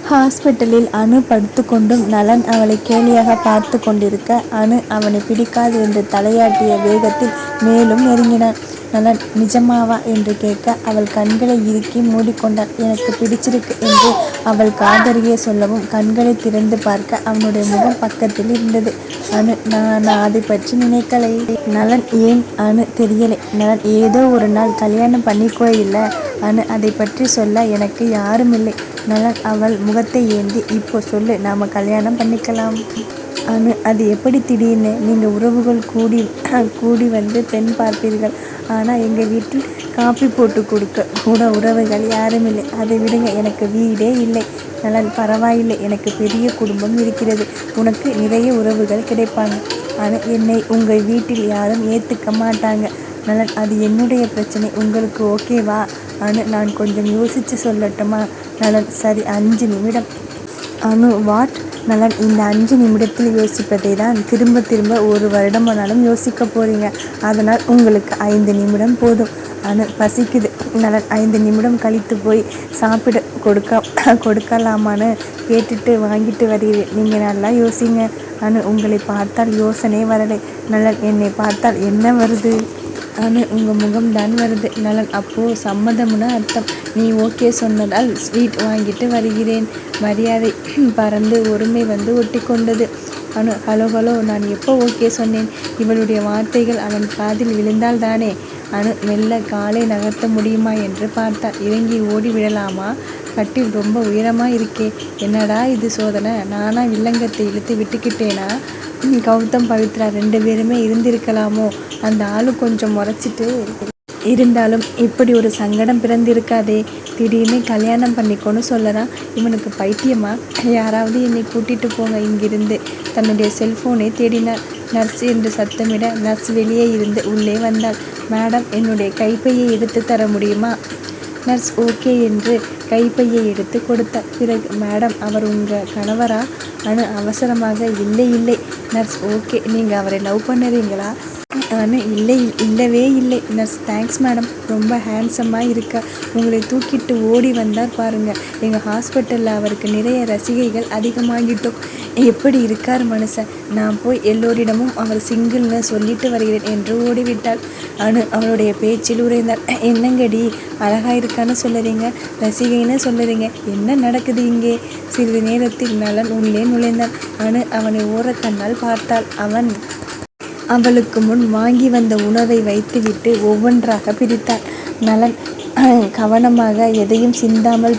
ஹாஸ்பிட்டலில் அனு படுத்துக்கொண்டும் நலன் அவளை கேலியாக பார்த்து கொண்டிருக்க, அனு அவனை பிடிக்காது என்று தலையாட்டிய வேகத்தில் மேலும் நெருங்கினான். நலன் நிஜமாவா என்று கேட்க அவள் கண்களை இறுக்கி மூடிக்கொண்டாள். எனக்கு பிடிச்சிருக்கு என்று அவள் காதருகே சொல்லவும் கண்களை திறந்து பார்க்க அவனுடைய முகம் பக்கத்தில் இருந்தது. அனு, நான் அதை பற்றி நினைக்கலை. நலன், ஏன்? அனு, தெரியலை. நலன், ஏதோ ஒரு நாள் கல்யாணம் பண்ணிக்கோ. இல்லை அனு, அதை பற்றி சொல்ல எனக்கு யாரும் இல்லை. நலன் அவள் முகத்தை ஏந்தி, இப்போ சொல்லு, நாம் கல்யாணம் பண்ணிக்கலாம். அனு, அது எப்படி திடீர்னு? நீங்கள் உறவுகள் கூடி வந்து பெண் பார்ப்பீர்கள். ஆனால் எங்கள் வீட்டில் காப்பி போட்டு கொடுக்க கூட உறவுகள் யாரும் இல்லை. அதை விடுங்க, எனக்கு வீடே இல்லை. நலன், பரவாயில்லை, எனக்கு பெரிய குடும்பம் இருக்கிறது. உனக்கு நிறைய உறவுகள் கிடைப்பாங்க. ஆனால் என்னை உங்கள் வீட்டில் யாரும் ஏற்றுக்க மாட்டாங்க. நலன், அது என்னுடைய பிரச்சனை. உங்களுக்கு ஓகேவா? அனு, நான் கொஞ்சம் யோசித்து சொல்லட்டுமா? நலன், சரி, 5 நிமிடம். அனு, வாட்? நலன், இந்த 5 நிமிடத்தில் யோசிப்பதை தான் திரும்ப திரும்ப 1 வருடமானாலும் யோசிக்க போகிறீங்க. அதனால் உங்களுக்கு 5 நிமிடம் போதும். அனு, பசிக்குது. நலன், 5 நிமிடம் கழித்து போய் சாப்பிட கொடுக்கலாமான்னு கேட்டுட்டு வாங்கிட்டு வருகிறேன். நீங்கள் நல்லா யோசிங்க. அனு, உங்களை பார்த்தால் யோசனை வரலை. நலன், என்னை பார்த்தால் என்ன வருது? அனு, உங்கள் முகம்தான் வருது. நலன், அப்போது சம்மதம்னு அர்த்தம். நீ ஓகே சொன்னதால் ஸ்வீட் வாங்கிட்டு வருகிறேன். மரியாதை பறந்து ஒருமை வந்து ஒட்டி கொண்டது. அனு, ஹலோ ஹலோ, நான் எப்போ ஓகே சொன்னேன்? இவளுடைய வார்த்தைகள் அவன் காதில் விழுந்தால் தானே. அனு மெல்ல காலை நகர்த்த முடியுமா என்று பார்த்தாள். இறங்கி ஓடி விடலாமா? கட்டில் ரொம்ப உயரமாக இருக்கே. என்னடா இது சோதனை? நானா வில்லங்கத்தை இழுத்து விட்டுக்கிட்டேனா? கௌதம், பவித்ரா 2 பேருமே இருந்திருக்கலாமோ? அந்த ஆளு கொஞ்சம் முறைச்சிட்டு இருந்தாலும் இப்படி ஒரு சங்கடம் பிறந்திருக்காதே. திடீர்னு கல்யாணம் பண்ணிக்கோன்னு சொல்லலாம். இவனுக்கு பைத்தியமா? யாராவது என்னை கூட்டிகிட்டு போங்க இங்கிருந்து. தன்னுடைய செல்ஃபோனை தேடினார். நர்ஸ் என்று சத்தமிட நர்ஸ் வெளியே இருந்து உள்ளே வந்தாள். மேடம், என்னுடைய கைப்பையை எடுத்து தர முடியுமா? நர்ஸ் ஓகே என்று கைப்பையை எடுத்து கொடுத்தார். பிறகு, மேடம், அவர் உங்கள் கணவரா? அனு அவசரமாக, இல்லை. நர்ஸ் ஓகே, நீங்கள் அவரை லவ் பண்ணுறீங்களா? அனு, இல்லவே இல்லை. நர்ஸ், தேங்க்ஸ் மேடம், ரொம்ப ஹேண்ட்ஸமாக இருக்கா. உங்களை தூக்கிட்டு ஓடி வந்தார் பாருங்கள். எங்கள் ஹாஸ்பிட்டலில் அவருக்கு நிறைய ரசிகைகள் அதிகமாகிட்டோம். எப்படி இருக்கார் மனுஷன். நான் போய் எல்லோரிடமும் அவர் சிங்கிள்னு சொல்லிட்டு வருகிறேன் என்று ஓடிவிட்டாள். அனு அவளுடைய பேச்சில் உரைந்தாள். என்னங்கடி, அழகாக இருக்கான்னு சொல்லுறீங்க, ரசிகைன்னு சொல்லுறீங்க, என்ன நடக்குது இங்கே? சிறிது நேரத்தில் நலன் உள்ளே நுழைந்தான். அனு அவனை ஓரக்கண்ணால் பார்த்தாள். அவன் அவளுக்கு முன் வாங்கி வந்த உணவை வைத்துவிட்டு ஒவ்வொன்றாக பிரித்தான். நலன் கவனமாக எதையும் சிந்தாமல்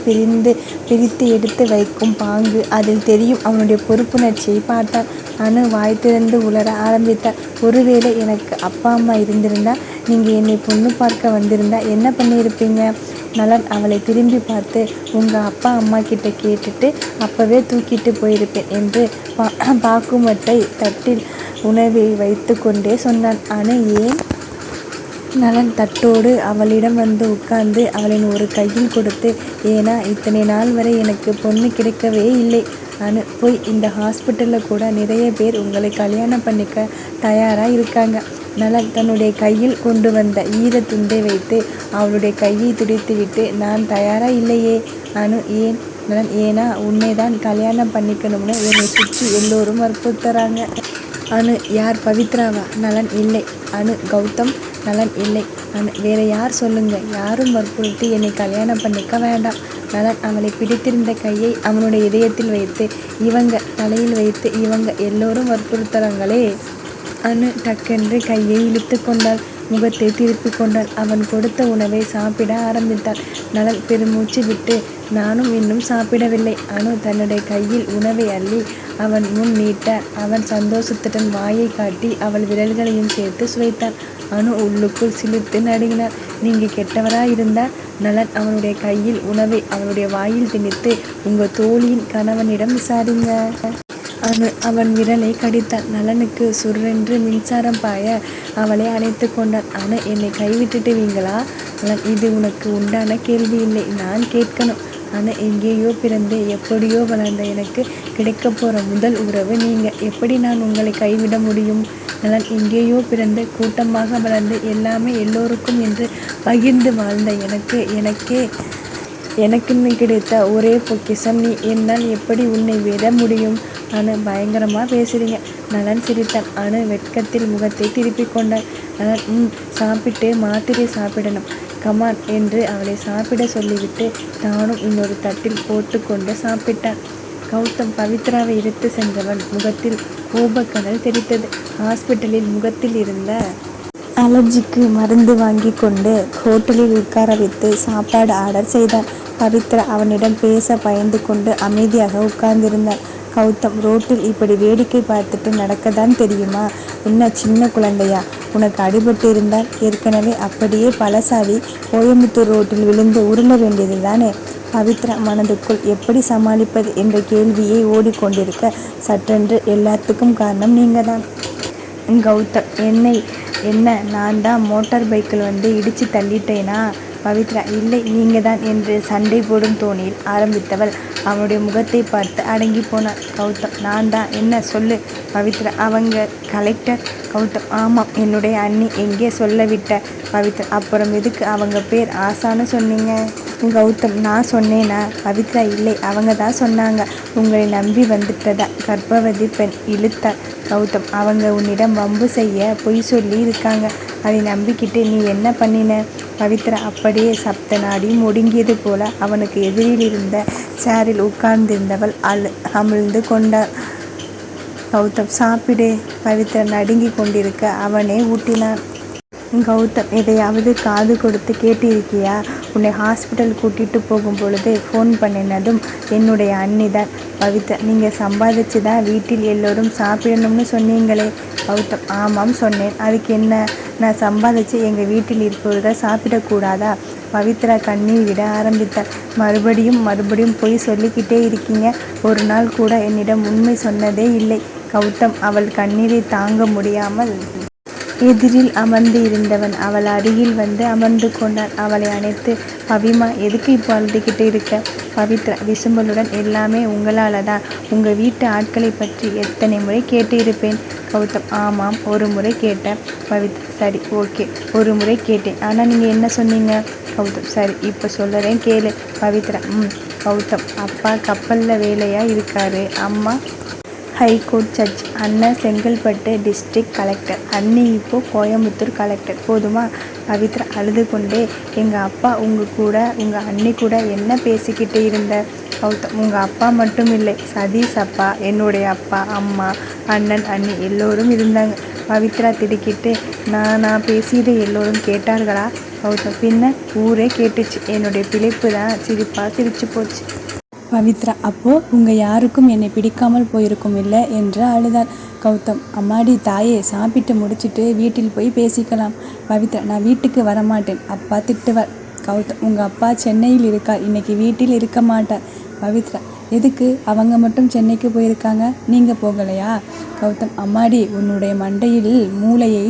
பிரித்து எடுத்து வைக்கும் பாங்கு அதில் தெரியும். அவனுடைய பொறுப்புணர்ச்சியை பார்த்தான். அனு வாய் திறந்து உளர ஆரம்பித்தாள். ஒருவேளை எனக்கு அப்பா அம்மா இருந்திருந்தா, நீங்கள் என்னை பொண்ணு பார்க்க வந்திருந்தா என்ன பண்ணியிருப்பீங்க? நலன் அவளை திரும்பி பார்த்து, உங்கள் அப்பா அம்மா கிட்ட கேட்டுட்டு அப்போவே தூக்கிட்டு போயிருப்பேன் என்று பாக்குமட்டை தட்டில் உணவை வைத்து கொண்டே சொன்னான். அனு, ஏன்? நலன் தட்டோடு அவளிடம் வந்து உட்கார்ந்து அவளின் ஒரு கையில் கொடுத்து, ஏன்னா இத்தனை நாள் வரை எனக்கு பொண்ணு கிடைக்கவே இல்லை. அனு, போய் இந்த ஹாஸ்பிட்டலில் கூட நிறைய பேர் உங்களை கல்யாணம் பண்ணிக்க தயாராக இருக்காங்க. நலன் தன்னுடைய கையில் கொண்டு வந்த ஈர துண்டை வைத்து அவளுடைய கையை துடைத்துவிட்டு, நான் தயாராக இல்லையே. அனு, ஏன்? நலன், ஏன்னா உன்னை தான் கல்யாணம் பண்ணிக்கணும்னு என்னை சுற்றி எல்லோரும் வற்புறுத்துறாங்க. அனு, யார்? பவித்ராவா? நலன், இல்லை. அனு, கௌதம்? நலன், இல்லை. அனு, வேற யார் சொல்லுங்க. யாரும் வற்புறுத்தி என்னை கல்யாணம் பண்ணிக்க வேண்டாம். நலன் அவளை பிடித்திருந்த கையை அவனுடைய இதயத்தில் வைத்து, இவங்க தலையில் வைத்து, இவங்க எல்லோரும் வற்புறுத்துறாங்களே. அனு டக்கென்று கையை இழுத்து கொண்டாள். முகத்தை திருப்பி கொண்டாள். அவன் கொடுத்த உணவை சாப்பிட ஆரம்பித்தாள். நலன் பெருமூச்சு விட்டு, நானும் இன்னும் சாப்பிடவில்லை. அனு தன்னுடைய கையில் உணவை அள்ளி அவன் முன் நீட்ட, அவன் சந்தோஷத்துடன் வாயை காட்டி அவள் விரல்களையும் சேர்த்து சுவைத்தான். அனு உள்ளுக்குள் சிலிர்த்து நடுங்கினார். நீங்கள் கெட்டவராக இருந்தால்? நலன் அவனுடைய கையில் உணவை அவனுடைய வாயில் திணித்து, உங்கள் தோழியின் கணவனிடம் விசாரிங்க. அனு அவன் விரலை கடித்தான். நலனுக்கு சுரென்று மின்சாரம் பாய அவளை அணைத்து கொண்டான். அனு, என்னை கைவிட்டுட்டுவீங்களா? நலன், இது உனக்கு உண்டான கேள்வி இல்லை, நான் கேட்கணும். அனு, எங்கேயோ பிறந்து எப்படியோ வளர்ந்த எனக்கு கிடைக்க போகிற முதல் உறவு நீங்கள். எப்படி நான் உங்களை கைவிட முடியும்? நலன், எங்கேயோ பிறந்து கூட்டமாக வளர்ந்து எல்லாமே எல்லோருக்கும் என்று பகிர்ந்து வாழ்ந்த எனக்கே எனக்குன்னு கிடைத்த ஒரே பொக்கிஷம் நீ. என்னால் எப்படி உன்னை விட முடியும்? அனு பயங்கரமாக பேசுறீங்க. நலன் சிரித்தான். அனு வெட்கத்தில் முகத்தை திருப்பிக் கொண்டாள். நலன் சாப்பிட்டு மாத்திரை சாப்பிடணும் கமான் என்று அவளை சாப்பிட சொல்லிவிட்டு தானும் இன்னொரு தட்டில் போட்டு கொண்டு சாப்பிட்டான். கௌதம் பவித்ராவை இழுத்து சென்றவன் முகத்தில் கோபக்கனல் தெரித்தது. ஹாஸ்பிட்டலில் முகத்தில் இருந்த அலர்ஜிக்கு மருந்து வாங்கி கொண்டு ஹோட்டலில் உட்கார வைத்து சாப்பாடு ஆர்டர் செய்தான். பவித்ரா அவனிடம் பேச பயந்து கொண்டு அமைதியாக உட்கார்ந்திருந்தாள். கௌதம் ரோட்டில் இப்படி வேடிக்கை பார்த்துட்டு நடக்கத்தான் தெரியுமா? என்ன சின்ன குழந்தையா? உனக்கு அடிபட்டு இருந்தால் ஏற்கனவே அப்படியே பலசாலி கோயம்புத்தூர் ரோட்டில் விழுந்து உருள வேண்டியது தானே? பவித்ரா மனதுக்குள் எப்படி சமாளிப்பது என்ற கேள்வியை ஓடிக்கொண்டிருக்க சற்றென்று எல்லாத்துக்கும் காரணம் நீங்க தான் கௌதம். என்ன நான் தான் மோட்டார் பைக்கில் வந்து இடித்து தள்ளிட்டேனா? பவித்ரா இல்லை நீங்கள் தான் என்று சண்டை போடும் தோணியில் ஆரம்பித்தவள் அவனுடைய முகத்தை பார்த்து அடங்கி போனாள். கௌதம் நான் தான். என்ன சொல்லு? பவித்ரா அவங்க கலெக்டர். கௌதம் ஆமாம், என்னுடைய அண்ணி. எங்கே சொல்ல விட்ட? பவித்ரா அப்புறம் எதுக்கு அவங்க பேர் ஆசான்னு சொன்னீங்க? கௌதம் நான் சொன்னேனா? பவித்ரா இல்லை, அவங்க தான் சொன்னாங்க. உங்களை நம்பி வந்துட்டதா கர்ப்பவதி பெண் இழுத்தாள். கௌதம் அவங்க உன்னிடம் வம்பு செய்ய பொய் சொல்லி இருக்காங்க. அதை நம்பிக்கிட்டு நீ என்ன பண்ணின? பவித்ரா அப்படியே சப்த நாடி ஒடுங்கியது போல அவனுக்கு எதிரில் இருந்த சேரில் உட்கார்ந்திருந்தவள் அமிழ்ந்து கொண்டாள். கௌதம் சாப்பிடு. பவித்ரா நடுங்கி கொண்டிருக்க அவனே ஊட்டினான். கௌதம் எதையாவது காது கொடுத்து கேட்டிருக்கியா? உன்னை ஹாஸ்பிட்டல் கூட்டிகிட்டு போகும் பொழுது ஃபோன் பண்ணினதும் என்னுடைய அண்ணிதான். பவித்ரா நீங்கள் சம்பாதிச்சு தான் வீட்டில் எல்லோரும் சாப்பிடணும்னு சொன்னீங்களே? கௌதம் ஆமாம் சொன்னேன். அதுக்கு என்ன? நான் சம்பாதிச்சு எங்கள் வீட்டில் இருப்பவர்கள் சாப்பிடக்கூடாதா? பவித்ரா கண்ணீர் விட ஆரம்பித்தாள். மறுபடியும் பொய் சொல்லிக்கிட்டே இருக்கீங்க. ஒரு நாள் கூட என்னிடம் உண்மை சொன்னதே இல்லை. கௌதம் அவள் கண்ணீரை தாங்க முடியாமல் எதிரில் அமர்ந்து இருந்தவன் அவள் அருகில் வந்து அமர்ந்து கொண்டான். அவளை அணைத்து பவிமா எதுக்கு இப்போ அழுதுகிட்டு இருக்க? பவித்ரா விசும்பலுடன் எல்லாமே உங்களால் தான். உங்கள் வீட்டு ஆட்களை பற்றி எத்தனை முறை கேட்டு இருப்பேன்? கௌதம் ஆமாம், ஒரு முறை கேட்டேன். பவித்ரா சரி ஓகே, ஒரு முறை கேட்டேன். ஆனால் நீங்கள் என்ன சொன்னீங்க? கௌதம் சரி இப்போ சொல்லுறேன் கேளு. பவித்ரா கௌதம் அப்பா கப்பலில் வேலையாக இருக்காரு. அம்மா ஹைகோர்ட் ஜட்ஜ். அண்ணன் செங்கல்பட்டு டிஸ்ட்ரிக்ட் கலெக்டர். அண்ணி இப்போது கோயம்புத்தூர் கலெக்டர். போதுமா? பவித்ரா அழுது கொண்டே எங்கள் அப்பா உங்கள் அண்ணி கூட என்ன பேசிக்கிட்டு இருந்த? கௌதம் உங்கள் அப்பா மட்டும் இல்லை, சதீஷ் அப்பா, என்னுடைய அப்பா, அம்மா, அண்ணன், அண்ணி எல்லோரும் இருந்தாங்க. பவித்ரா திடுக்கிட்டு நான் பேசியதை எல்லோரும் கேட்டார்களா? கௌதம் பின்ன ஊரே கேட்டுச்சு. என்னுடைய பிழைப்பு தான் சிரிப்பாக சிரிச்சு போச்சு. பவித்ரா அப்போது உங்கள் யாருக்கும் என்னை பிடிக்காமல் போயிருக்கும் இல்லை என்று அழுதாள். கௌதம் அம்மாடி தாயே, சாப்பிட்டு முடிச்சுட்டு வீட்டில் போய் பேசிக்கலாம். பவித்ரா நான் வீட்டுக்கு வரமாட்டேன், அப்பா திட்டுவார். கௌதம் உங்கள் அப்பா சென்னையில் இருக்கார், இன்னைக்கு வீட்டில் இருக்க மாட்டார். பவித்ரா எதுக்கு? அவங்க மட்டும் சென்னைக்கு போயிருக்காங்க, நீங்கள் போகலையா? கௌதம் அம்மாடி உன்னுடைய மண்டையில் மூளையை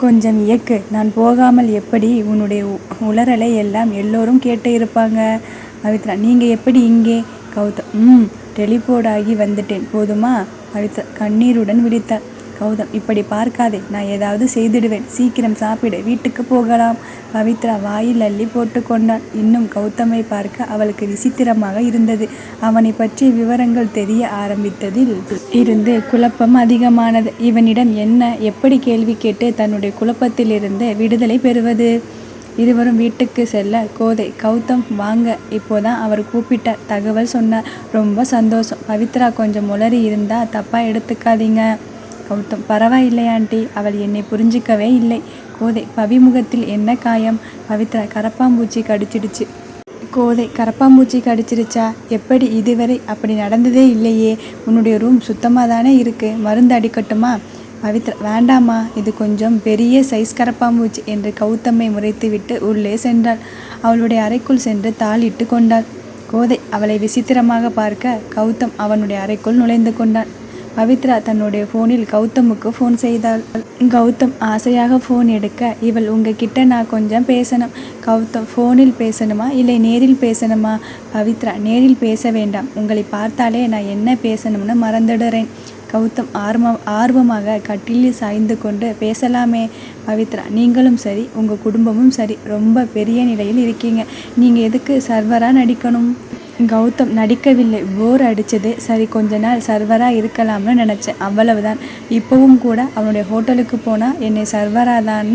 கொஞ்சம் இயக்கு. நான் போகாமல் எப்படி? உன்னுடைய உளறலை எல்லாம் எல்லோரும் கேட்டு இருப்பாங்க. பவித்ரா நீங்கள் எப்படி இங்கே? கௌதம் டெலிபோர்ட் ஆகி வந்துட்டேன். போதுமா? பவித்ரா கண்ணீருடன் விழித்தாள். கௌதம் இப்படி பார்க்காதே, நான் ஏதாவது செய்திடுவேன். சீக்கிரம் சாப்பிடு, வீட்டுக்கு போகலாம். பவித்ரா வாயில் அள்ளி போட்டு கொண்டாள். இன்னும் கௌதமை பார்க்க அவளுக்கு விசித்திரமாக இருந்தது. அவனை பற்றிய விவரங்கள் தெரிய ஆரம்பித்ததில் இருந்து குழப்பம் அதிகமானது. இவனிடம் என்ன எப்படி கேள்வி கேட்டு தன்னுடைய குழப்பத்திலிருந்து விடுதலை பெறுவது? இருவரும் வீட்டுக்கு செல்ல கோதை கௌதம் வாங்க இப்போதான் அவர் கூப்பிட்டார், தகவல் சொன்னார். ரொம்ப சந்தோஷம். பவித்ரா கொஞ்சம் உளறி இருந்தா தப்பாக எடுத்துக்காதீங்க. கௌதம் பரவாயில்லை ஆண்டி, அவள் என்னை புரிஞ்சிக்கவே இல்லை. கோதை பவிமுகத்தில் என்ன காயம்? பவித்ரா கரப்பாம்பூச்சி கடிச்சிடுச்சு. கோதை கரப்பாம்பூச்சி கடிச்சிருச்சா? எப்படி? இதுவரை அப்படி நடந்ததே இல்லையே. உன்னுடைய ரூம் சுத்தமாக தானே இருக்குது, மருந்து அடிக்கட்டுமா? பவித்ரா வேண்டாமா, இது கொஞ்சம் பெரிய சைஸ் கரப்பாம்பூச்சி என்று கௌதமை முறைத்துவிட்டு உள்ளே சென்றாள். அவளுடைய அறைக்குள் சென்று தாளிட்டு கொண்டாள். கோதை அவளை விசித்திரமாக பார்க்க கௌதம் அவனுடைய அறைக்குள் நுழைந்து கொண்டான். பவித்ரா தன்னுடைய ஃபோனில் கௌதமுக்கு ஃபோன் செய்தாள். கௌதம் ஆசையாக ஃபோன் எடுக்க, இவள் உங்ககிட்ட நான் கொஞ்சம் பேசணும். கௌதம் ஃபோனில் பேசணுமா இல்லை நேரில் பேசணுமா? பவித்ரா நேரில் பேச வேண்டாம், உங்களை பார்த்தாலே நான் என்ன பேசணும்னு மறந்துடுறேன். கௌதம் ஆர்வமாக கட்டிலில் சாய்ந்து கொண்டு பேசலாமே பவித்ரா, நீங்களும் சரி உங்கள் குடும்பமும் சரி ரொம்ப பெரிய நிலையில் இருக்கீங்க. நீங்கள் எதுக்கு சர்வராக நடிக்கணும்? கௌதம் நடிக்கவில்லை, போர் அடித்தது. சரி கொஞ்ச நாள் சர்வராக இருக்கலாம்னு நினச்சேன், அவ்வளவுதான். இப்போவும் கூட அவனுடைய ஹோட்டலுக்கு போனால் என்னை சர்வராக தான்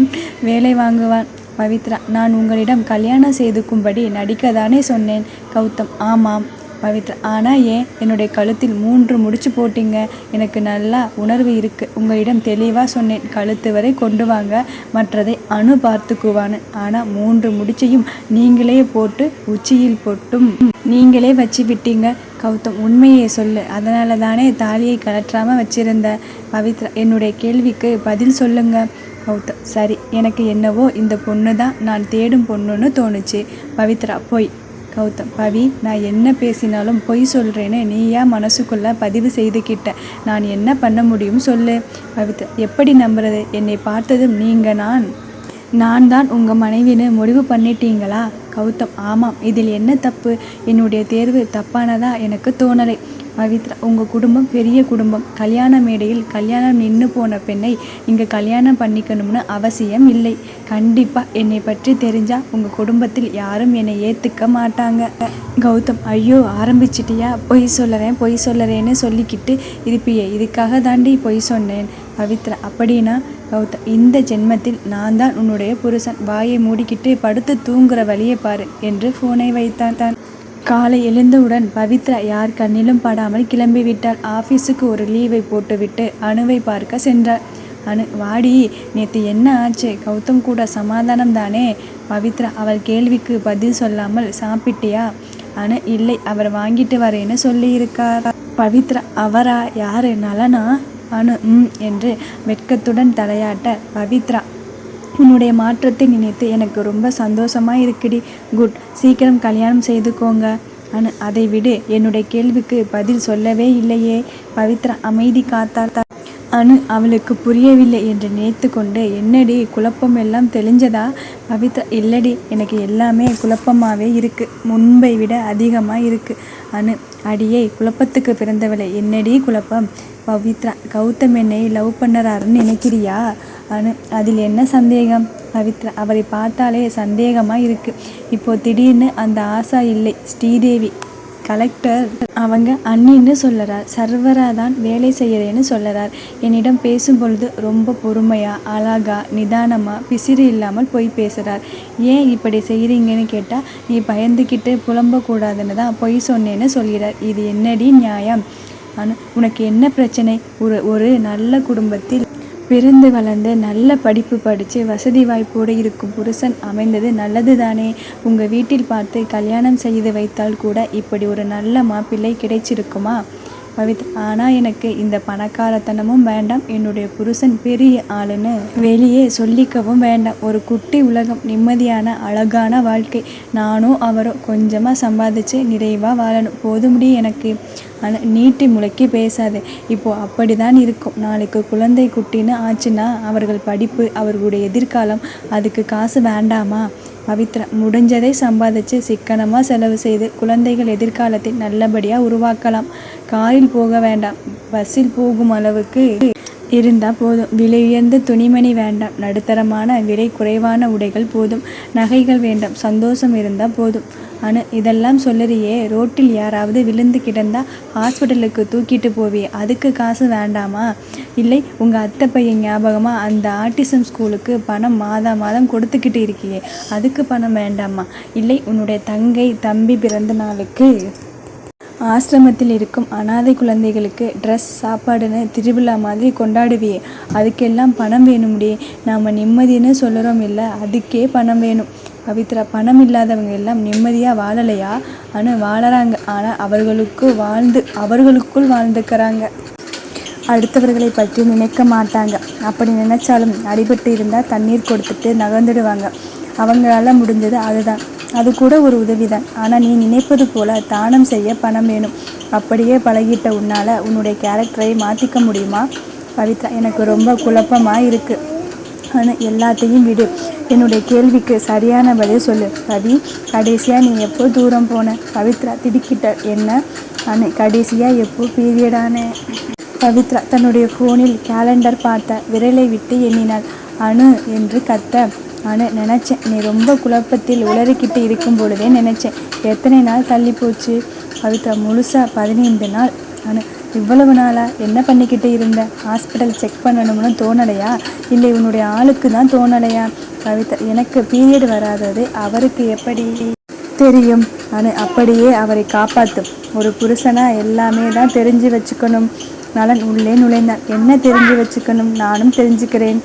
வேலை வாங்குவான். பவித்ரா, நான் உங்களிடம் கல்யாணம் செய்துக்கும்படி நடிக்க தானே சொன்னேன். கௌதம், ஆமாம். பவித்ரா, ஆனால் ஏன் என்னுடைய கழுத்தில் 3 முடிச்சு போட்டீங்க? எனக்கு நல்லா உணர்வு இருக்குது. உங்களிடம் தெளிவாக சொன்னேன், கழுத்து வரை கொண்டு வாங்க, மற்றதை அணு பார்த்துக்குவான்னு. ஆனால் 3 முடிச்சையும் நீங்களே போட்டு உச்சியில் போட்டும் நீங்களே வச்சு விட்டீங்க. கௌதம், உண்மையை சொல்லு, அதனால தானே தாலியை கலற்றாமல் வச்சிருந்த. பவித்ரா, என்னுடைய கேள்விக்கு பதில் சொல்லுங்க. கௌதம், சரி, எனக்கு என்னவோ இந்த பொண்ணு தான் நான் தேடும் பொண்ணுன்னு தோணுச்சு. பவித்ரா, பொய். கௌதம், பவி, நான் என்ன பேசினாலும் பொய் சொல்கிறேன்னு நீயா மனசுக்குள்ளே பதிவு செய்துக்கிட்ட. நான் என்ன பண்ண முடியும் சொல்லு. பவித்ரா, எப்படி நம்புறது? என்னை பார்த்ததும் நீங்கள் நான் தான் உங்கள் மனைவின்னு முடிவு பண்ணிட்டீங்களா? கௌதம், ஆமாம். இதில் என்ன தப்பு? என்னுடைய தேர்வு தப்பானதா எனக்கு தோணலை. பவித்ரா, உங்கள் குடும்பம் பெரிய குடும்பம். கல்யாண மேடையில் கல்யாணம் நின்று போன பெண்ணை இங்கே கல்யாணம் பண்ணிக்கணும்னு அவசியம் இல்லை. கண்டிப்பாக என்னை பற்றி தெரிஞ்சால் உங்கள் குடும்பத்தில் யாரும் என்னை ஏற்றுக்க மாட்டாங்க. கௌதம், ஐயோ ஆரம்பிச்சிட்டியா? பொய் சொல்லுறேன்னு சொல்லிக்கிட்டு இருப்பியே, இதுக்காக தாண்டி பொய் சொன்னேன். பவித்ரா, அப்படின்னா? கௌதம், இந்த ஜென்மத்தில் நான் தான் உன்னுடைய புருஷன். வாயை மூடிக்கிட்டு படுத்து தூங்குற வழியை பாரு என்று ஃபோனை வைத்தான். காலை எழுந்தவுடன் பவித்ரா யார் கண்ணிலும் படாமல் கிளம்பிவிட்டாள். ஆஃபீஸுக்கு ஒரு லீவை போட்டுவிட்டு அணுவை பார்க்க சென்றாள். அணு, வாடி, நேற்று என்ன ஆச்சு? கௌதம் கூட சமாதானம் தானே? பவித்ரா அவள் கேள்விக்கு பதில் சொல்லாமல், சாப்பிட்டியா? அணு, இல்லை, அவர் வாங்கிட்டு வரேன்னு சொல்லியிருக்கார். பவித்ரா, அவரா? யாரு, நலனா? அணு என்று வெட்கத்துடன் தலையாட்ட, பவித்ரா, உன்னுடைய மாற்றத்தை நினைத்து எனக்கு ரொம்ப சந்தோஷமாக இருக்குடி. குட், சீக்கிரம் கல்யாணம் செய்துக்கோங்க. அனு, அதை விடு, என்னுடைய கேள்விக்கு பதில் சொல்லவே இல்லையே. பவித்ரா அமைதி காத்தார். அனு அவளுக்கு புரியவில்லை என்று நினைத்து கொண்டு, என்னடி குழப்பம் எல்லாம் தெளிஞ்சதா? பவித்ரா, இல்லடி, எனக்கு எல்லாமே குழப்பமாகவே இருக்குது, முன்பை விட அதிகமாக இருக்குது. அனு, அடியே குழப்பத்துக்கு பிறந்தவளை, என்னடி குழப்பம்? பவித்ரா, கௌதம் என்னை லவ் பண்ணுறாருன்னு நினைக்கிறியா? அனு, அதில் என்ன சந்தேகம்? பவித்ரா, அவரை பார்த்தாலே சந்தேகமாக இருக்குது. இப்போது திடீர்னு அந்த ஆசா இல்லை. ஸ்ரீதேவி கலெக்டர் அவங்க அண்ணின்னு சொல்லறார், சர்வராக தான் வேலை செய்கிறேன்னு சொல்லறார். என்னிடம் பேசும்பொழுது ரொம்ப பொறுமையாக, அழகாக, நிதானமாக, பிசிறு இல்லாமல் போய் பேசுகிறார். ஏன் இப்படி செய்கிறீங்கன்னு கேட்டால், நீ பயந்துக்கிட்டு புலம்பக்கூடாதுன்னு தான் பொய் சொன்னேன்னு சொல்கிறார். இது என்னடி நியாயம்? உனக்கு என்ன பிரச்சனை? ஒரு நல்ல குடும்பத்தில் பிறந்து வளர்ந்து நல்ல படிப்பு படித்து வசதி வாய்ப்போடு இருக்கும் புருஷன் அமைந்தது நல்லது தானே? உங்கள் வீட்டில் பார்த்து கல்யாணம் செய்து வைத்தால் கூட இப்படி ஒரு நல்ல மாப்பிள்ளை கிடைச்சிருக்குமா? பவித்ரா, ஆனால் எனக்கு இந்த பணக்காரத்தனமும் வேண்டாம், என்னுடைய புருஷன் பெரிய ஆளுன்னு வெளியே சொல்லிக்கவும் வேண்டாம். ஒரு குட்டி உலகம், நிம்மதியான அழகான வாழ்க்கை, நானும் அவரும் கொஞ்சமாக சம்பாதிச்சு நிறைவாக வாழணும், போதும்டி எனக்கு. நீட்டி முளைக்கி பேசாது. இப்போது அப்படி தான் இருக்கும். நாளைக்கு குழந்தை குட்டின்னு ஆச்சுன்னா அவர்கள் படிப்பு, அவர்களுடைய எதிர்காலம், அதுக்கு காசு வேண்டாமா? பவித்ரா, முடிஞ்சதை சம்பாதிச்சு சிக்கனமாக செலவு செய்து குழந்தைகள் எதிர்காலத்தை நல்லபடியாக உருவாக்கலாம். காரில் போக வேண்டாம், பஸ்ஸில் போகும் அளவுக்கு இருந்தால் போதும். விலை உயர்ந்த துணிமணி வேண்டாம், நடுத்தரமான விலை குறைவான உடைகள் போதும். நகைகள் வேண்டாம், சந்தோஷம் இருந்தால் போதும். இதெல்லாம் சொல்லுறியே, ரோட்டில் யாராவது விழுந்து கிடந்தா ஹாஸ்பிட்டலுக்கு தூக்கிட்டு போவியே, அதுக்கு காசு வேண்டாமா? இல்லை, உங்கள் அத்தை பையன் ஞாபகமாக அந்த ஆட்டிசம் ஸ்கூலுக்கு பணம் மாதம் கொடுத்துக்கிட்டு இருக்கியே, அதுக்கு பணம் வேண்டாமா? இல்லை, உன்னுடைய தம்பி பிறந்த நாளுக்கு ஆசிரமத்தில் இருக்கும் அனாதை குழந்தைகளுக்கு ட்ரெஸ், சாப்பாடுன்னு திருவிழா மாதிரி கொண்டாடுவியே, அதுக்கெல்லாம் பணம் வேணும்டியே. நாம் நிம்மதின்னு சொல்லுறோம் இல்லை, அதுக்கே பணம் வேணும். பவித்ரா, பணம் இல்லாதவங்க எல்லாம் நிம்மதியாக வாழலையா? வாழறாங்க, ஆனால் அவர்களுக்குள் வாழ்ந்துக்கிறாங்க. அடுத்தவர்களை பற்றி நினைக்க மாட்டாங்க. அப்படி நினைச்சாலும் அடிபட்டு இருந்தால் தண்ணீர் கொடுத்துட்டு நகர்ந்துடுவாங்க. அவங்களால முடிஞ்சது அதுதான், அது கூட ஒரு உதவிதான். ஆனால் நீ நினைப்பது போல தானம் செய்ய பணம் வேணும். அப்படியே பழகிட்ட உன்னால் உன்னுடைய கேரக்டரை மாற்றிக்க முடியுமா? பவித்ரா, எனக்கு ரொம்ப குழப்பமாக இருக்குது. எல்லாத்தையும் விடு, என்னுடைய கேள்விக்கு சரியான பதில் சொல்லு. பவி, கடைசியாக நீ எப்போ தூரம் போன? பவித்ரா திடுக்கிட்ட. என்ன? கடைசியாக எப்போ பீரியடான? பவித்ரா தன்னுடைய ஃபோனில் கேலண்டர் பார்த்த விரலை விட்டு எண்ணினாள். அனு என்று கத்த. அனு நினச்சேன், நீ ரொம்ப குழப்பத்தில் உளறிக்கிட்டு இருக்கும் பொழுதே நினச்சேன். எத்தனை நாள் தள்ளி போச்சு? பவித்ரா முழுசா 15 நாள். அனு இவ்வளவு நாளா என்ன பண்ணிக்கிட்டு இருந்த? ஹாஸ்பிட்டல் செக் பண்ணணும்னு தோணலையா? இல்லை உன்னுடைய ஆளுக்கு தான் தோணலையா? பவித்ரா எனக்கு பீரியட் வராதது அவருக்கு எப்படி தெரியும்? அனு அப்படியே அவரை காப்பாற்றும். ஒரு புருஷனா எல்லாமே தான் தெரிஞ்சு வச்சுக்கணும். நலன் உள்ளே நுழைந்தார். என்ன தெரிஞ்சு வச்சுக்கணும்? நானும் தெரிஞ்சுக்கிறேன்.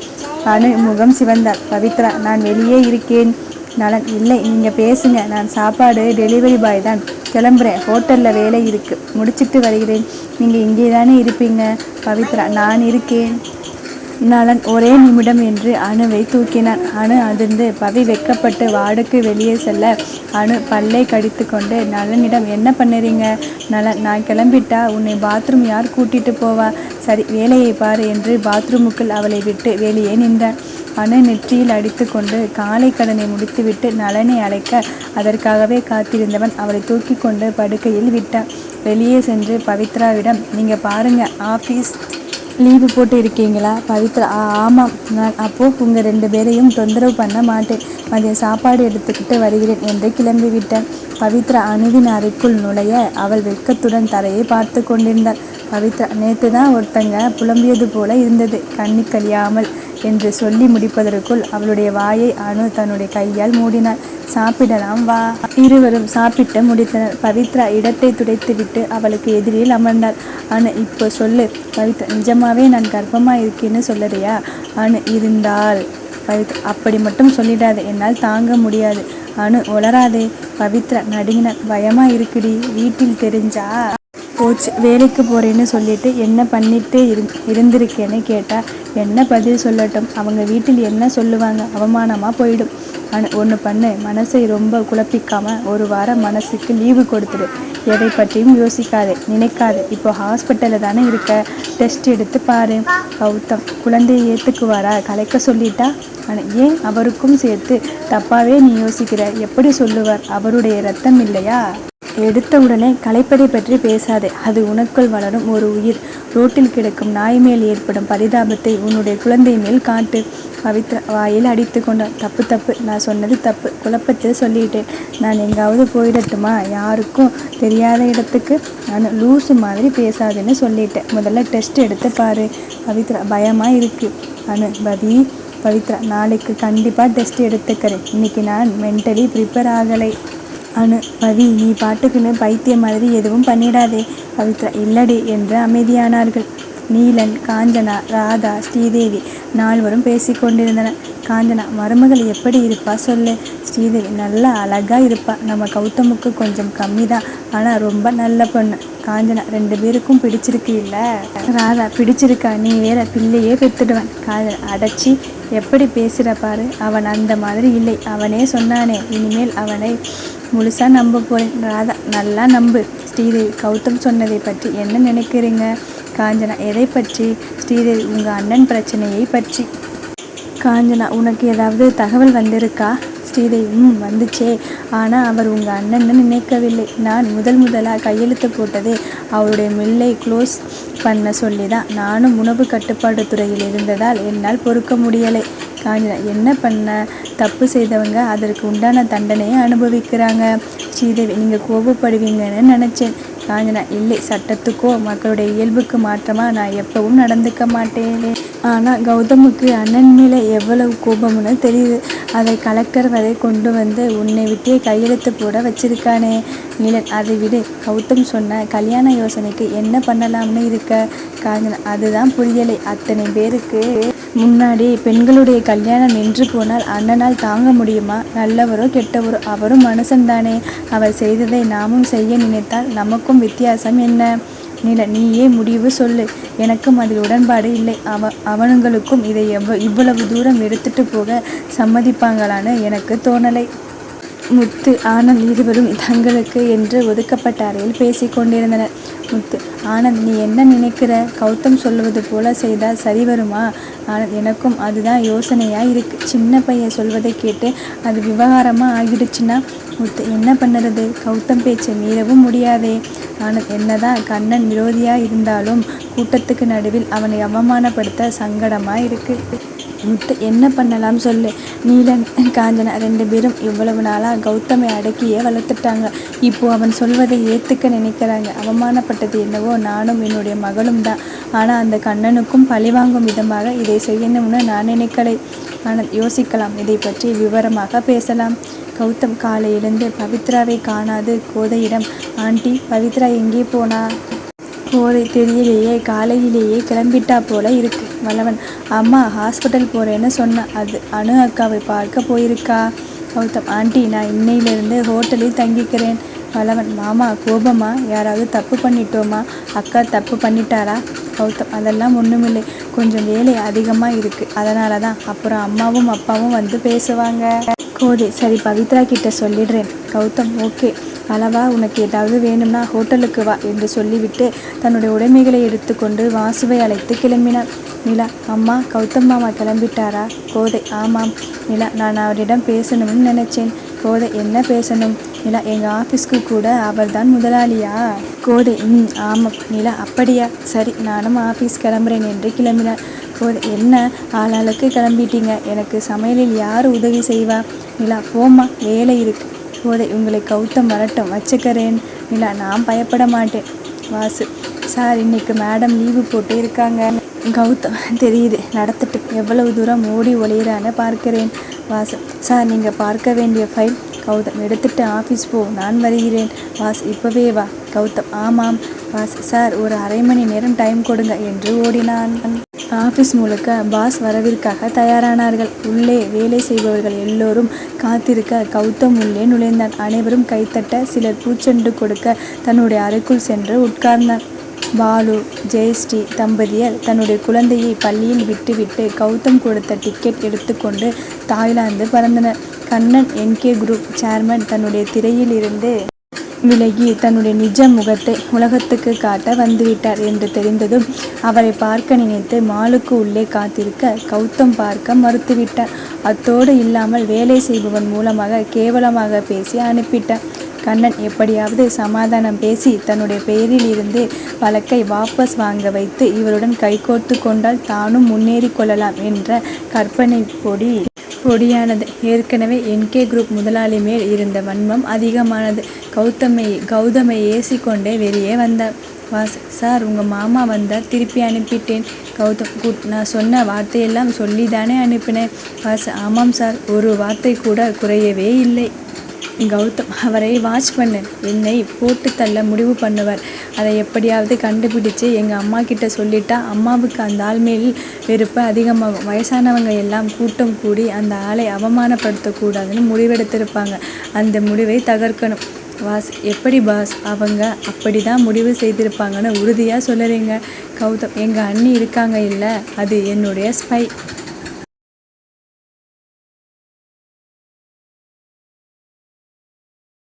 அனு முகம் சிவந்தாள். பவித்ரா நான் வெளியே இருக்கேன். நலன் இல்லை நீங்கள் பேசுங்க, நான் சாப்பாடு டெலிவரி பாய் தான், கிளம்புறேன், ஹோட்டலில் வேலை இருக்குது, முடிச்சிட்டு வருகிறேன். நீங்கள் இங்கே தானே இருப்பீங்க? பவித்ரா நான் இருக்கேன். நலன் ஒரே நிமிடம் என்று அணுவை தூக்கினான். அணு அதிர்ந்து பவி வெக்கப்பட்டு வார்டுக்கு வெளியே செல்ல அணு பல்லை கடித்து கொண்டு நலனிடம் என்ன பண்ணுறீங்க? நலன் நான் கிளம்பிட்டா உன்னை பாத்ரூம் யார் கூட்டிட்டு போவா? சரி வேலையை பாரு என்று பாத்ரூமுக்குள் அவளை விட்டு வெளியே நின்றான். அணு நெற்றியில் அடித்து கொண்டு காலை கடனை முடித்துவிட்டு நலனை அழைக்க அதற்காகவே காத்திருந்தவன் அவளை தூக்கி கொண்டு படுக்கையில் விட்டான். வெளியே சென்று பவித்ராவிடம் நீங்கள் பாருங்க ஆஃபீஸ் லீவு போட்டு இருக்கீங்களா? பவித்ரா ஆமாம். நான் அப்போது உங்கள் 2 பேரையும் தொந்தரவு பண்ண மாட்டேன், மதியம் சாப்பாடு எடுத்துக்கிட்டு வருகிறேன் என்று கிளம்பிவிட்டான். பவித்ரா அணுவின் அறைக்குள் நுழைய அவள் வெட்கத்துடன் தரையை பார்த்து கொண்டிருந்தாள். பவித்ரா நேற்று தான் ஒருத்தங்க புலம்பியது போல இருந்தது, கண்ணி கழியாமல் என்று சொல்லி முடிப்பதற்குள் அவளுடைய வாயை அணு தன்னுடைய கையால் மூடினாள். சாப்பிடலாம் வா. இருவரும் சாப்பிட்டு முடித்தனர். பவித்ரா இடத்தை துடைத்துவிட்டு அவளுக்கு எதிரில் அமர்ந்தாள். அணு இப்போ சொல்லு பவித்ரா, நிஜமாவே நான் கர்ப்பமாக இருக்கேன்னு சொல்லறியா? அணு இருந்தால். பவித்ரா அப்படி மட்டும் சொல்லிடாது, என்னால் தாங்க முடியாது. அணு உளராதே. பவித்ரா நடுங்கினார். பயமாக இருக்குடி, வீட்டில் தெரிஞ்சா போச்சு, வேலைக்கு போகிறேன்னு சொல்லிட்டு என்ன பண்ணிட்டு இருந்திருக்கேன்னு கேட்டால் என்ன பதில் சொல்லட்டும்? அவங்க வீட்டில் என்ன சொல்லுவாங்க? அவமானமாக போயிடும். ஒன்று பண்ணு, மனசை ரொம்ப குழப்பிக்காமல் 1 வாரம் மனசுக்கு லீவு கொடுத்துடு. எதை பற்றியும் யோசிக்காதே, நினைக்காதே. இப்போ ஹாஸ்பிட்டலில் தானே இருக்க, டெஸ்ட் எடுத்து பாரு. கௌதம் குழந்தையை ஏற்றுக்குவாரா? கலைக்க சொல்லிட்டா? ஏன் அவருக்கும் சேர்த்து தப்பாகவே நீ யோசிக்கிற? எப்படி சொல்லுவார்? அவருடைய ரத்தம் இல்லையா? எடுத்த உடனே கலைப்பதை பற்றி பேசாதே, அது உனக்குள் வளரும் ஒரு உயிர். ரோட்டில் கிடக்கும் நாய் மேல் ஏற்படும் பரிதாபத்தை உன்னுடைய குழந்தை மேல் காட்டு. பவித்ரா வாயில் அடித்து கொண்டான். தப்பு தப்பு, நான் சொன்னது தப்பு, குழப்பத்தில் சொல்லிட்டேன். நான் எங்காவது போயிடட்டுமா? யாருக்கும் தெரியாத இடத்துக்கு? நான் லூசு மாதிரி பேசாதுன்னு சொல்லிட்டேன். முதல்ல டெஸ்ட் எடுத்து பாரு. பவித்ரா பயமாக இருக்குது. பவித்ரா நாளைக்கு கண்டிப்பாக டெஸ்ட் எடுத்துக்கிறேன். இன்னைக்கு நான் மென்டலி ப்ரிப்பேர் ஆகலை. பவி நீ பாட்டுக்குன்னு பைத்தியம் மாதிரி எதுவும் பண்ணிடாதே. பவித்ரா இல்லடி என்று அமைதியானார்கள். நீலன், காஞ்சனா, ராதா, ஸ்ரீதேவி 4வரும் பேசிக்கொண்டிருந்தனர். காஞ்சனா மருமகள் எப்படி இருப்பா சொல்லு? ஸ்ரீதேவி நல்லா அழகாக இருப்பா, நம்ம கௌதமுக்கு கொஞ்சம் கம்மி தான், ஆனால் ரொம்ப நல்ல பொண்ணு. காஞ்சனா 2 பேருக்கும் பிடிச்சிருக்கு இல்லை? ராதா பிடிச்சிருக்கா, நீ வேற பிள்ளையே பெற்றுடுவேன். காஞ்சனா அடைச்சி எப்படி பேசுகிற பாரு, அவன் அந்த மாதிரி இல்லை, அவனே சொன்னானே, இனிமேல் அவனை முழுசாக நம்ப போகிறேன். ராதா நல்லா நம்பு. ஸ்ரீதேவி கௌதம் சொன்னதை பற்றி என்ன நினைக்கிறீங்க? காஞ்சனா எதை பற்றி? ஸ்ரீதேவி உங்கள் அண்ணன் பிரச்சனையை பற்றி. காஞ்சனா உனக்கு ஏதாவது தகவல் வந்திருக்கா? ஸ்ரீதேவி வந்துச்சே, ஆனால் அவர் உங்கள் அண்ணன்னு நினைக்கவில்லை. நான் முதலாக கையெழுத்து போட்டதே அவருடைய மில்லை க்ளோஸ் பண்ண சொல்லி தான். நானும் உணவு கட்டுப்பாடு துறையில் இருந்ததால் என்னால் பொறுக்க முடியலை. காஞ்சனா என்ன பண்ண? தப்பு செய்தவங்க அதற்கு உண்டான தண்டனையை அனுபவிக்கிறாங்க. ஸ்ரீதேவி நீங்கள் கோபப்படுவீங்கன்னு நினச்சேன். காஞ்சனா இல்லை, சட்டத்துக்கோ மக்களுடைய இயல்புக்கு மாற்றமாக நான் எப்பவும் நடந்துக்க மாட்டேனே. ஆனால் கௌதமுக்கு அண்ணன் மேலே எவ்வளவு கோபம்னு தெரியுது. அதை கலெக்டர் வரை கொண்டு வந்து உன்னை விட்டே கையெழுத்து போட வச்சிருக்கானே. நீலன் அதை விடு, கௌதம் சொன்ன கல்யாண யோசனைக்கு என்ன பண்ணலாம்னு இருக்க? காஞ்சனா அதுதான் புரியலை. அத்தனை பேருக்கு முன்னாடி பெண்களுடைய கல்யாணம் நின்று போனால் அண்ணனால் தாங்க முடியுமா? நல்லவரோ கெட்டவரோ அவரும் மனுஷன்தானே. அவர் செய்ததை நாமும் செய்ய நினைத்தால் நமக்கும் வித்தியாசம் என்ன? நீயே முடிவு சொல்லு. எனக்கும் அதில் உடன்பாடு இல்லை. அவனுங்களுக்கும் இதை இவ்வளவு தூரம் எடுத்துட்டு போக சம்மதிப்பாங்களான்னு எனக்கு தோணலை. முத்து, ஆனந்த் இருவரும் தங்களுக்கு என்று ஒதுக்கப்பட்ட அறையில் பேசி கொண்டிருந்தனர். முத்து, ஆனந்த் நீ என்ன நினைக்கிற? கௌதம் சொல்லுவது போல செய்தால் சரி வருமா? ஆனந்த் எனக்கும் அதுதான் யோசனையாக இருக்குது. சின்ன பையன் சொல்வதை கேட்டு அது விவகாரமாக ஆகிடுச்சுன்னா முத்து என்ன பண்ணுறது, கௌதம் பேச்சை மீறவும் முடியாதே. ஆனால் என்னதான் கண்ணன் விரோதியாக இருந்தாலும் கூட்டத்துக்கு நடுவில் அவனை அவமானப்படுத்த சங்கடமாக இருக்கு. முத்து என்ன பண்ணலாம் சொல்லு. நீலன் காஞ்சனா 2 பேரும் இவ்வளவு நாளாக கௌதமை அடக்கியே வளர்த்துட்டாங்க. இப்போ அவன் சொல்வதை ஏற்றுக்க நினைக்கிறாங்க. அவமானப்பட்டது என்னவோ நானும் என்னுடைய மகளும் தான். ஆனால் அந்த கண்ணனுக்கும் பழிவாங்கும் விதமாக இதை செய்யணும்னு நான் நினைக்கலை. ஆனால் யோசிக்கலாம், இதை பற்றி விவரமாக பேசலாம். கௌதம் காலை எழுந்து பவித்ராவை காணாது கோதையிடம், ஆண்டி பவித்ரா எங்கே போனா? கோதை தெரியலையே, காலையிலேயே கிளம்பிட்டா போல இருக்கு. வளவன், அம்மா ஹாஸ்பிட்டல் போகிறேன்னு சொன்னேன், அது அனு அக்காவை பார்க்க போயிருக்கா. கௌதம், ஆண்டி நான் இன்னையிலேருந்து ஹோட்டலில் தங்கிக்கிறேன். வளவன், மாமா கோபமா? யாராவது தப்பு பண்ணிட்டோமா? அக்கா தப்பு பண்ணிட்டாரா? கௌதம், அதெல்லாம் ஒன்றுமில்லை, கொஞ்சம் வேலை அதிகமாக இருக்குது, அதனால தான். அப்புறம் அம்மாவும் அப்பாவும் வந்து பேசுவாங்க. கோதை, சரி பவித்ரா கிட்ட சொல்லிடுறேன். கௌதம், ஓகே. அளவா, உனக்கு ஏதாவது வேணும்னா ஹோட்டலுக்கு வா என்று சொல்லிவிட்டு தன்னுடைய உடைமைகளை எடுத்துக்கொண்டு வாசுவை அழைத்து கிளம்பினார். நிலா, அம்மா கௌதம் மாமா கிளம்பிட்டாரா? கோதை, ஆமாம். நிலா, நான் அவரிடம் பேசணும்னு நினச்சேன். கோதை, என்ன பேசணும்? நிலா, எங்கள் ஆஃபீஸ்க்கு கூட அவர் தான் முதலாளியா? கோதை, ஆமாம். நிலா, அப்படியா, சரி நானும் ஆஃபீஸ் கிளம்புறேன் என்று கிளம்பினார். கோதை, என்ன ஆளாளுக்கு கிளம்பிட்டீங்க, எனக்கு சமையலில் யார் உதவி செய்வா? நிலா, போம்மா, வேலை இருக்கு. கோதை, உங்களை கௌதம் வரட்டும், வச்சுக்கிறேன். நிலா, நான் பயப்பட மாட்டேன். வாசு, சார் இன்னைக்கு மேடம் லீவு போட்டு இருக்காங்க. கௌதம், தெரியுது, நடத்திட்டு எவ்வளவு தூரம் ஓடி ஒளியிறான்னு பார்க்கிறேன். வாசு, சார் நீங்கள் பார்க்க வேண்டிய ஃபைல். கௌதம், எடுத்துட்டு ஆஃபீஸ் போ, நான் வருகிறேன். வாசு, இப்போவே வா. கௌதம், ஆமாம். வாசு, சார் ஒரு அரை மணி நேரம் டைம் கொடுங்க என்று ஓடினான். ஆஃபீஸ் முழுக்க பாஸ் வரவிற்காக தயாரானார்கள். உள்ளே வேலை செய்பவர்கள் எல்லோரும் காத்திருக்க கௌதம் உள்ளே நுழைந்தான். அனைவரும் கைத்தட்ட, சிலர் பூச்செண்டு கொடுக்க தன்னுடைய அறைக்குள் சென்று உட்கார்ந்தான். பாலு, ஜெயஸ்ரீ தம்பதியர் தன்னுடைய குழந்தையை பள்ளியில் விட்டுவிட்டு கௌதம் கொடுத்த டிக்கெட் எடுத்துக்கொண்டு தாய்லாந்து பறந்தனர். கண்ணன் NK குரூப் சேர்மன் தன்னுடைய திரையில் இருந்து விலகி தன்னுடைய நிஜ முகத்தை உலகத்துக்கு காட்ட வந்துவிட்டார் என்று தெரிந்ததும் அவரை பார்க்க நினைத்து மாலுக்கு உள்ளே காத்திருக்க கௌதம் பார்க்க மறுத்துவிட்டார். அத்தோடு இல்லாமல் வேலை செய்பவன் மூலமாக கேவலமாக பேசி அனுப்பிட்டார். கண்ணன் எப்படியாவது சமாதானம் பேசி தன்னுடைய பெயரில் இருந்து வழக்கை வாபஸ் வாங்க வைத்து இவருடன் கைகோர்த்து கொண்டால் தானும் முன்னேறி கொள்ளலாம் என்ற கற்பனை பொடியானது. ஏற்கனவே NK குரூப் முதலாளி மேல் இருந்த வன்மம் அதிகமானது. கௌதமை ஏசிக்கொண்டே வெளியே வந்தார். வாசு, சார் உங்கள் மாமா வந்தார், திருப்பி அனுப்பிட்டேன். கௌதம், குட், நான் சொன்ன வார்த்தையெல்லாம் சொல்லி தானே அனுப்பினேன். வாசு, ஆமாம் சார், ஒரு வார்த்தை கூட குறையவே இல்லை. கௌதம், அவரை வாட்ச் பண்ணு, என்னை போட்டு தள்ள முடிவு பண்ணுவார். அதை எப்படியாவது கண்டுபிடிச்சு எங்கள் அம்மா கிட்ட சொல்லிட்டா அம்மாவுக்கு அந்த ஆள் மேல் வெறுப்பு அதிகமாகும். வயசானவங்க எல்லாம் கூட்டம் கூடி அந்த ஆளை அவமானப்படுத்தக்கூடாதுன்னு முடிவெடுத்திருப்பாங்க. அந்த முடிவை தகர்க்கணும். வாஸ், எப்படி பாஸ், அவங்க அப்படி தான் முடிவு செய்திருப்பாங்கன்னு உறுதியாக சொல்லுறீங்க? கௌதம், எங்கள் அண்ணி இருக்காங்க இல்லை, அது என்னுடைய ஸ்பை.